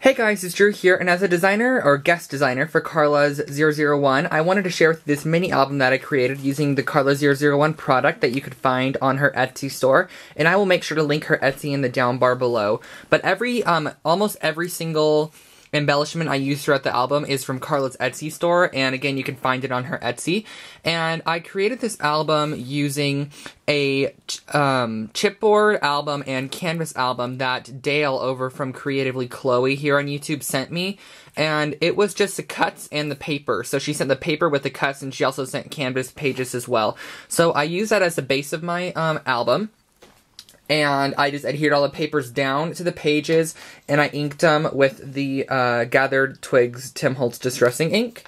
Hey guys, it's Drew here, and as a designer, or guest designer, for Karlas001, I wanted to share with you this mini album that I created using the Karlas001 product that you could find on her Etsy store, and I will make sure to link her Etsy in the down bar below. But almost every single embellishment I use throughout the album is from Karla's Etsy store, and again, you can find it on her Etsy. And I created this album using a chipboard album and canvas album that Dale over from Creatively Chloe here on YouTube sent me, and it was just the cuts and the paper. So she sent the paper with the cuts, and she also sent canvas pages as well. So I use that as the base of my album. And I just adhered all the papers down to the pages, and I inked them with the Gathered Twigs Tim Holtz Distressing ink.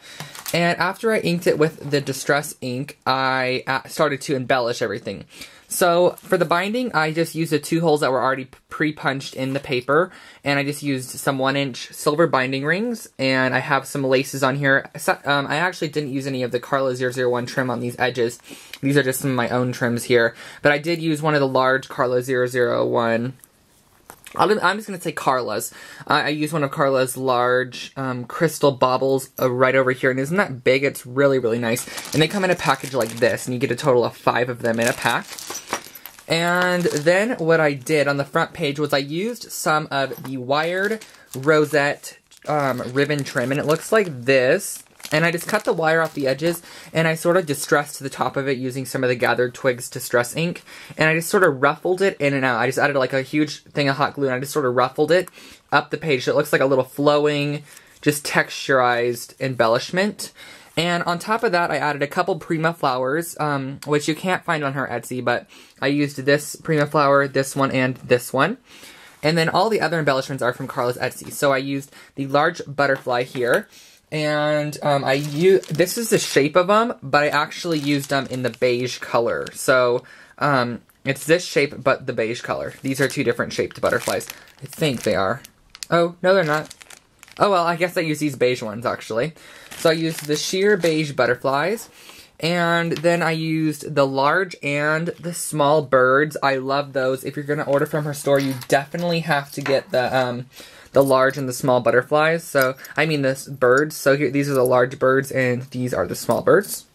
And after I inked it with the Distress ink, I started to embellish everything. So for the binding, I just used the 2 holes that were already pre-punched in the paper, and I just used some 1-inch silver binding rings, and I have some laces on here. I actually didn't use any of the Karlas001 trim on these edges. These are just some of my own trims here, but I did use one of the large Karlas001. I'm just going to say Karla's. I used one of Karla's large crystal baubles right over here, and isn't that big? It's really, really nice. And they come in a package like this, and you get a total of 5 of them in a pack. And then what I did on the front page was I used some of the wired rosette ribbon trim, and it looks like this. And I just cut the wire off the edges, and I sort of distressed the top of it using some of the Gathered Twigs Distress ink. And I just sort of ruffled it in and out. I just added like a huge thing of hot glue, and I just sort of ruffled it up the page so it looks like a little flowing, just texturized embellishment. And on top of that, I added a couple Prima flowers, which you can't find on her Etsy, but I used this Prima flower, this one, and this one. And then all the other embellishments are from Karla's Etsy. So I used the large butterfly here. And this is the shape of them, but I actually used them in the beige color. So it's this shape, but the beige color. These are 2 different shaped butterflies. I think they are. Oh, no, they're not. Oh, well, I guess I used these beige ones, actually. So I used the sheer beige butterflies. And then I used the large and the small birds. I love those. If you're going to order from her store, you definitely have to get the large and the small butterflies. So, I mean the birds. So here, these are the large birds, and these are the small birds.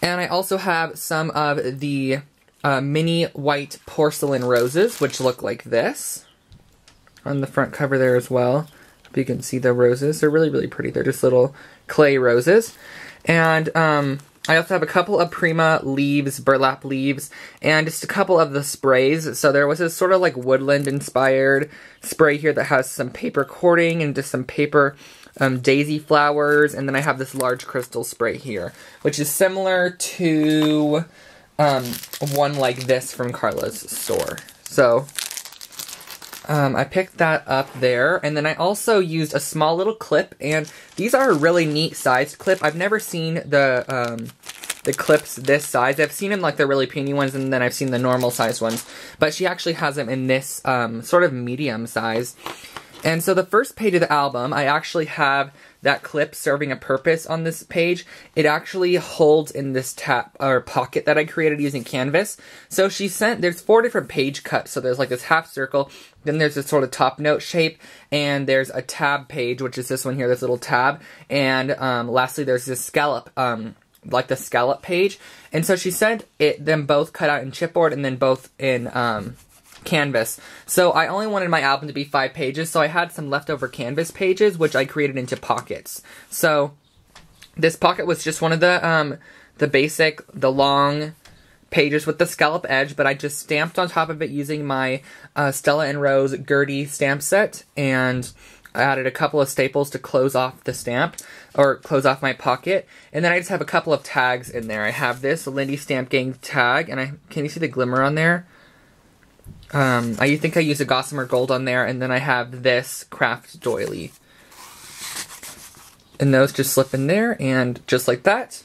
And I also have some of the mini white porcelain roses, which look like this. On the front cover there as well. Hope you can see the roses. They're really, really pretty. They're just little clay roses. And I also have a couple of Prima leaves, burlap leaves, and just a couple of the sprays. So there was this sort of like woodland-inspired spray here that has some paper cording and just some paper daisy flowers. And then I have this large crystal spray here, which is similar to one like this from Karla's store. So I picked that up there, and then I also used a small little clip, and these are a really neat sized clip. I've never seen the clips this size. I've seen them like the really puny ones, and then I've seen the normal size ones, but she actually has them in this sort of medium size. And so the first page of the album, I actually have that clip serving a purpose on this page. It actually holds in this tab or pocket that I created using canvas. So there's 4 different page cuts. So there's like this half circle, then there's this sort of top note shape, and there's a tab page, which is this one here, this little tab. And lastly, there's this scallop, like the scallop page. And so she sent them both cut out in chipboard and then both in canvas. So I only wanted my album to be 5 pages, so I had some leftover canvas pages, which I created into pockets. So this pocket was just one of the long pages with the scallop edge, but I just stamped on top of it using my Stella and Rose Gertie stamp set, and I added a couple of staples to close off the stamp, or close off my pocket, and then I just have a couple of tags in there. I have this Lindy Stamp Gang tag, and can you see the glimmer on there? I think I used a Gossamer Gold on there, and then I have this craft doily. And those just slip in there, and just like that.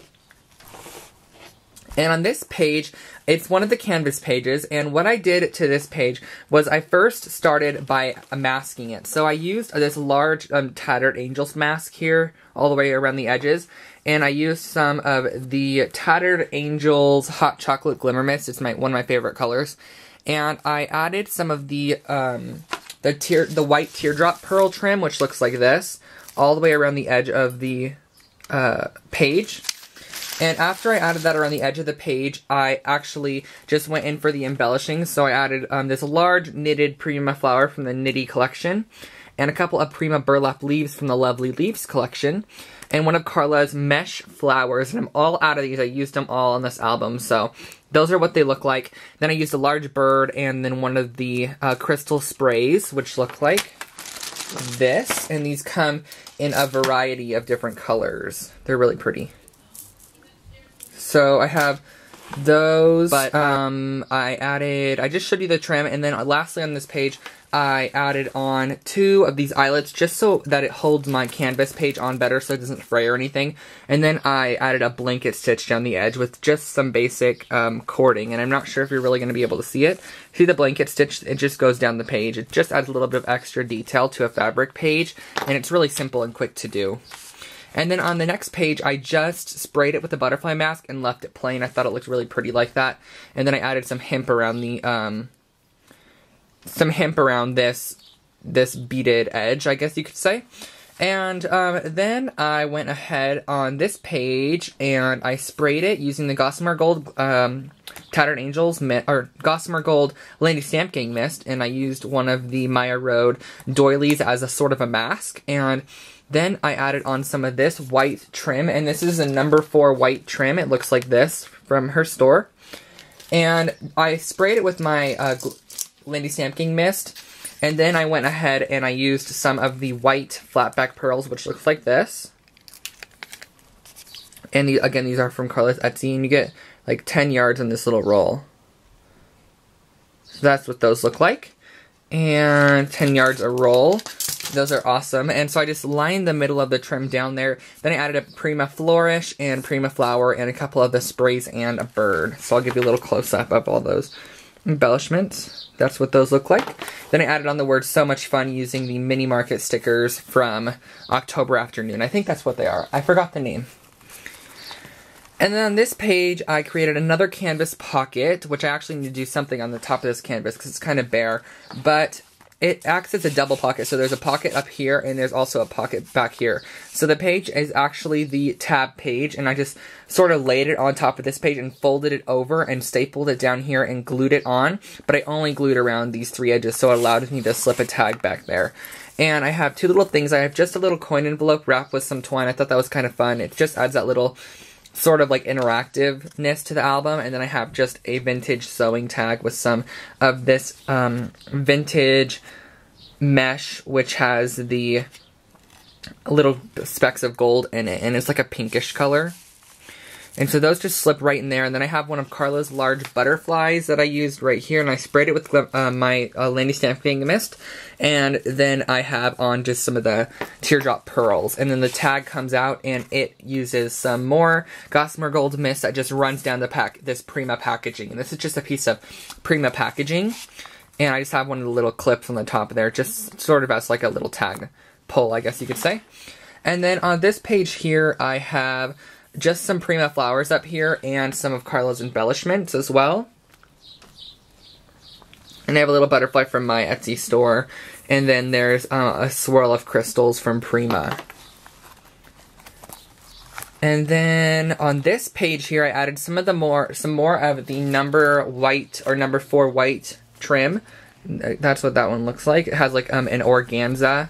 And on this page, it's one of the canvas pages, and what I did to this page was I first started by masking it. So I used this large Tattered Angels mask here, all the way around the edges, and I used some of the Tattered Angels Hot Chocolate Glimmer Mist. It's one of my favorite colors. And I added some of the the white teardrop pearl trim, which looks like this, all the way around the edge of the page. And after I added that around the edge of the page, I actually just went in for the embellishing. So I added this large knitted Prima flower from the Knitty collection, and a couple of Prima burlap leaves from the Lovely Leaves collection, and one of Karla's mesh flowers. And I'm all out of these. I used them all on this album, so those are what they look like. Then I used a large bird and then one of the crystal sprays, which look like this. And these come in a variety of different colors. They're really pretty. So I have those, but I just showed you the trim, and then lastly on this page, I added on 2 of these eyelets just so that it holds my canvas page on better so it doesn't fray or anything. And then I added a blanket stitch down the edge with just some basic cording, and I'm not sure if you're really going to be able to see it. See the blanket stitch? It just goes down the page. It just adds a little bit of extra detail to a fabric page, and it's really simple and quick to do. And then on the next page, I just sprayed it with a butterfly mask and left it plain. I thought it looked really pretty like that. And then I added some hemp around the, this beaded edge, I guess you could say. And then I went ahead on this page and I sprayed it using the Gossamer Gold Tattered Angels or Gossamer Gold Landy Stamp Gang Mist, and I used one of the Maya Road doilies as a sort of a mask. And then I added on some of this white trim, and this is a number 4 white trim. It looks like this from her store. And I sprayed it with my Landy Stamp Gang Mist, and then I went ahead and I used some of the white flatback pearls, which looks like this. And again, these are from Karla's Etsy, and you get like 10 yards in this little roll. So that's what those look like. And 10 yards a roll. Those are awesome. And so I just lined the middle of the trim down there. Then I added a Prima Flourish and Prima Flower and a couple of the sprays and a bird. So I'll give you a little close-up of all those embellishments. That's what those look like. Then I added on the word So Much Fun using the Mini Market stickers from October Afternoon. I think that's what they are. I forgot the name. And then on this page, I created another canvas pocket, which I actually need to do something on the top of this canvas because it's kind of bare. But it acts as a double pocket, so there's a pocket up here and there's also a pocket back here. So the page is actually the tab page, and I just sort of laid it on top of this page and folded it over and stapled it down here and glued it on, but I only glued around these 3 edges, so it allowed me to slip a tag back there. And I have 2 little things. I have just a little coin envelope wrapped with some twine. I thought that was kind of fun. It just adds that little sort of like interactiveness to the album. And then I have just a vintage sewing tag with some of this vintage mesh, which has the little specks of gold in it, and it's like a pinkish color. And so those just slip right in there. And then I have one of Karla's large butterflies that I used right here, and I sprayed it with my Landy Stamp Gang Mist. And then I have on just some of the teardrop pearls. And then the tag comes out, and it uses some more Gossamer Gold Mist that just runs down this Prima packaging. And this is just a piece of Prima packaging. And I just have one of the little clips on the top there, just sort of as like a little tag pull, I guess you could say. And then on this page here, I have just some Prima flowers up here and some of Karla's embellishments as well. And I have a little butterfly from my Etsy store. And then there's a swirl of crystals from Prima. And then on this page here, I added some more of the number 4 white trim. That's what that one looks like. It has like an organza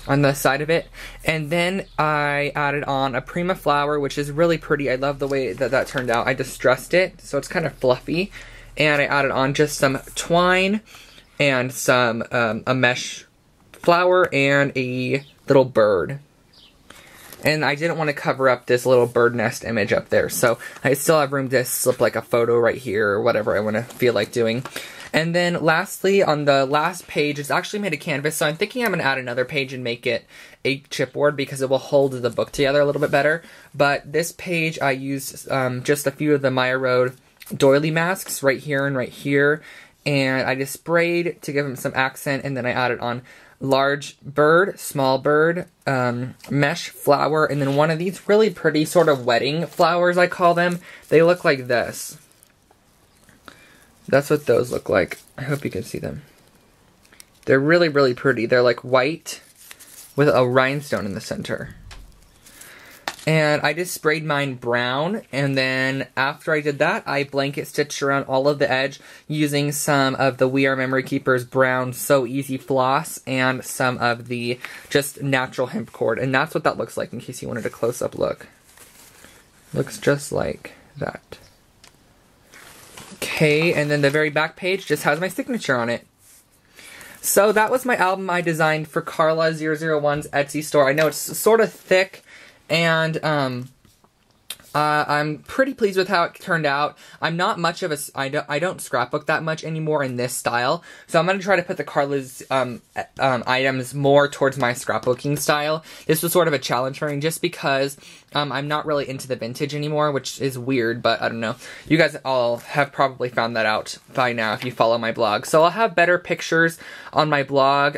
on the side of it. And then I added on a Prima flower, which is really pretty. I love the way that turned out. I distressed it, so it's kind of fluffy. And I added on just some twine and some a mesh flower and a little bird. And I didn't want to cover up this little bird nest image up there, so I still have room to slip like a photo right here or whatever I want to feel like doing. And then lastly, on the last page, it's actually made of canvas, so I'm thinking I'm going to add another page and make it a chipboard because it will hold the book together a little bit better. But this page, I used just a few of the Maya Road doily masks right here and right here, and I just sprayed to give them some accent, and then I added on large bird, small bird, mesh flower, and then one of these really pretty sort of wedding flowers, I call them. They look like this. That's what those look like. I hope you can see them. They're really, really pretty. They're like white with a rhinestone in the center. And I just sprayed mine brown, and then after I did that, I blanket stitched around all of the edge using some of the We Are Memory Keepers brown So Easy floss and some of the just natural hemp cord. And that's what that looks like in case you wanted a close-up look. Looks just like that. Okay, and then the very back page just has my signature on it. So that was my album I designed for Karlas001's Etsy store. I know it's sort of thick, and I'm pretty pleased with how it turned out. I'm not much of a, I don't scrapbook that much anymore in this style, so I'm going to try to put the Karlas items more towards my scrapbooking style. This was sort of a challenge for me just because I'm not really into the vintage anymore, which is weird, but I don't know. You guys all have probably found that out by now if you follow my blog. So I'll have better pictures on my blog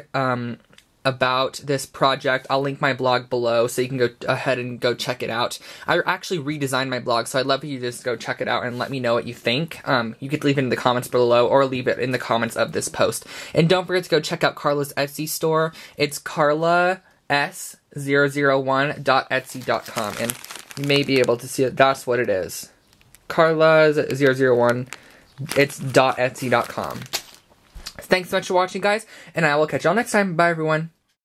about this project. I'll link my blog below so you can go ahead and go check it out. I actually redesigned my blog, so I'd love for you to just go check it out and let me know what you think. You could leave it in the comments below or leave it in the comments of this post. And don't forget to go check out Karla's Etsy store. It's Karlas001.etsy.com, and you may be able to see it. That's what it is. Karlas001, it's .etsy.com. Thanks so much for watching, guys, and I will catch y'all next time. Bye, everyone.